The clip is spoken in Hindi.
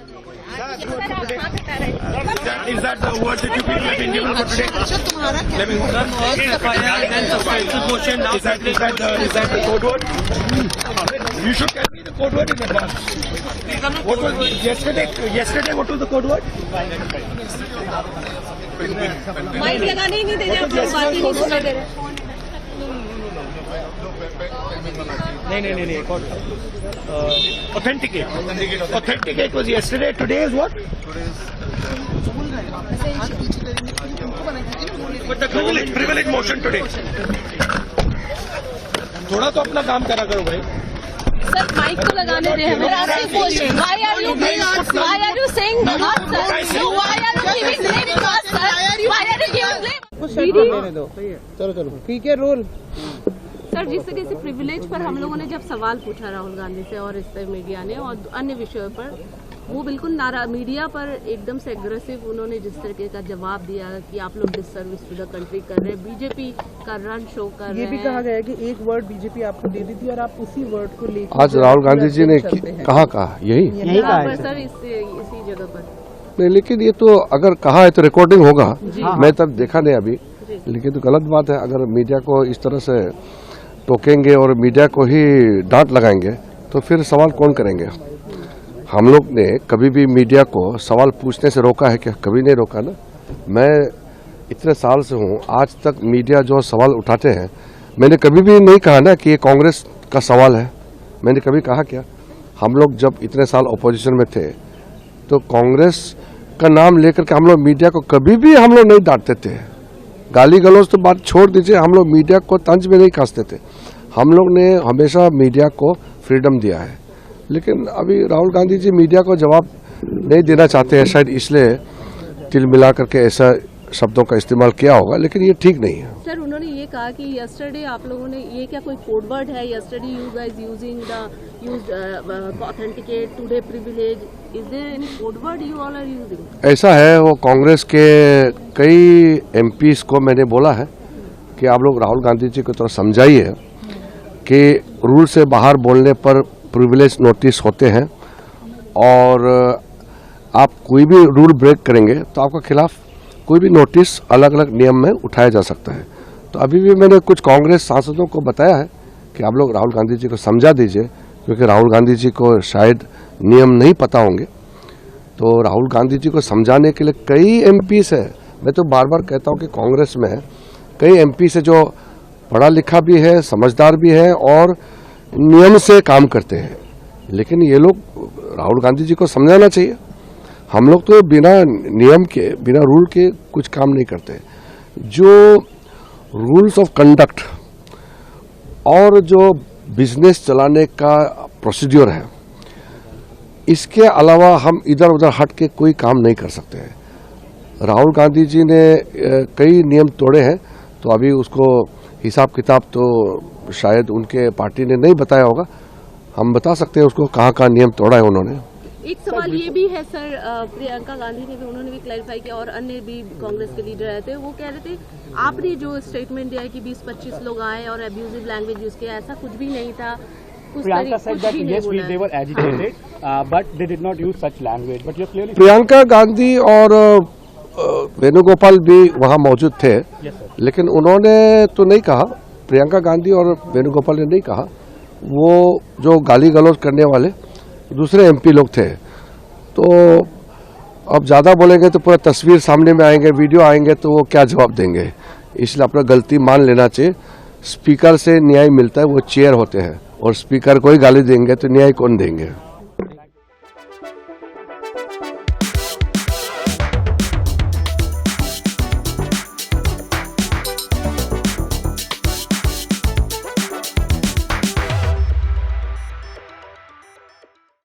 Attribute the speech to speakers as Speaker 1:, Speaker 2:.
Speaker 1: Is that the word that you feel like Indian for today? Is that the code word? You should tell me the code word in advance. What was yesterday? What was the code word?
Speaker 2: Mike लगाने ही नहीं दे रहे, आप लोग बात ही नहीं सुना दे रहे।
Speaker 1: नहीं. Authenticate was yesterday. Today is what? But the privilege motion today. थोड़ा तो अपना काम करा करो भाई।
Speaker 2: सर माइक तो लगाने दे हमें। Why are you saying not sir? No, why are you giving blame to us sir? Why are you giving blame?
Speaker 3: चलो ठीक है रोल।
Speaker 2: सर जिस तरीके से प्रिविलेज पर हम लोगों ने जब सवाल पूछा राहुल गांधी से और इस पर मीडिया ने और अन्य विषयों पर, वो बिल्कुल मीडिया पर एकदम से एग्रेसिव उन्होंने जिस तरीके का जवाब दिया कि आप लोग डिससर्विस टू द कंट्री कर रहे हैं, बीजेपी का रन शो कर रहे हैं।
Speaker 3: ये भी कहा गया है कि एक वर्ड बीजेपी आपको दे दी थी और आप उसी वर्ड को लेकर
Speaker 4: आज राहुल गांधी जी ने कहा यही
Speaker 2: कहा सर इसी जगह पर
Speaker 4: नहीं, लेकिन ये तो अगर कहा है तो रिकॉर्डिंग होगा। मैं तब देखा नहीं अभी, लेकिन तो गलत बात है। अगर मीडिया को इस तरह से टोकेंगे और मीडिया को ही डांट लगाएंगे तो फिर सवाल कौन करेंगे। हम लोग ने कभी भी मीडिया को सवाल पूछने से रोका है क्या? कभी नहीं रोका ना। मैं इतने साल से हूँ, आज तक मीडिया जो सवाल उठाते हैं, मैंने कभी भी नहीं कहा ना कि ये कांग्रेस का सवाल है। मैंने कभी कहा क्या? हम लोग जब इतने साल अपोजिशन में थे तो कांग्रेस का नाम लेकर के हम लोग मीडिया को कभी भी हम लोग नहीं डांटते थे। गाली गलौज तो बात छोड़ दीजिए, हम लोग मीडिया को तंज में नहीं कसते थे। हम लोग ने हमेशा मीडिया को फ्रीडम दिया है। लेकिन अभी राहुल गांधी जी मीडिया को जवाब नहीं देना चाहते हैं, शायद इसलिए तिल मिला करके ऐसा शब्दों का इस्तेमाल किया होगा, लेकिन ये ठीक नहीं है।
Speaker 2: सर उन्होंने ये कहा कि यस्टरडे आप लोगों ने, ये क्या कोई कोड वर्ड है? Yesterday you guys using authenticate today privilege, is there any code word you all are using?
Speaker 4: ऐसा है, वो कांग्रेस के कई एमपीज को मैंने बोला है कि आप लोग राहुल गांधी जी को तो समझाइए कि रूल से बाहर बोलने पर प्रिविलेज नोटिस होते हैं और आप कोई भी रूल ब्रेक करेंगे तो आपके खिलाफ कोई भी नोटिस अलग अलग नियम में उठाया जा सकता है। तो अभी भी मैंने कुछ कांग्रेस सांसदों को बताया है कि आप लोग राहुल गांधी जी को समझा दीजिए, क्योंकि राहुल गांधी जी को शायद नियम नहीं पता होंगे। तो राहुल गांधी जी को समझाने के लिए कई एमपीस है। मैं तो बार बार कहता हूं कि कांग्रेस में कई एमपीस है जो पढ़ा लिखा भी है, समझदार भी है और नियम से काम करते हैं। लेकिन ये लोग राहुल गांधी जी को समझाना चाहिए। हम लोग तो बिना नियम के, बिना रूल के कुछ काम नहीं करते। जो रूल्स ऑफ कंडक्ट और जो बिजनेस चलाने का प्रोसीड्योर है, इसके अलावा हम इधर उधर हट के कोई काम नहीं कर सकते हैं। राहुल गांधी जी ने कई नियम तोड़े हैं, तो अभी उसको हिसाब किताब तो शायद उनके पार्टी ने नहीं बताया होगा। हम बता सकते हैं उसको कहाँ नियम तोड़ा है उन्होंने।
Speaker 2: एक सवाल ये भी है सर, प्रियंका गांधी ने भी, उन्होंने भी क्लैरिफाई किया और अन्य भी कांग्रेस के लीडर आए थे, वो कह रहे थे आपने जो स्टेटमेंट दिया है कि 20-25 लोग आए और अब्यूजिव लैंग्वेज यूज किया, ऐसा कुछ भी नहीं था।
Speaker 5: Priyanka said that yes, they were agitated, but they did not use such language. But you're clearly
Speaker 4: Priyanka Gandhi और वेणुगोपाल भी वहाँ मौजूद थे, लेकिन उन्होंने तो नहीं कहा, प्रियंका गांधी और वेणुगोपाल ने नहीं कहा। वो जो गाली गलौज करने वाले दूसरे एमपी लोग थे। तो अब ज़्यादा बोलेंगे तो पूरा तस्वीर सामने में आएंगे, वीडियो आएंगे, तो वो क्या जवाब देंगे। इसलिए अपना गलती मान लेना चाहिए। स्पीकर से न्याय मिलता है, वो चेयर होते हैं, और स्पीकर को ही गाली देंगे तो न्याय कौन देंगे।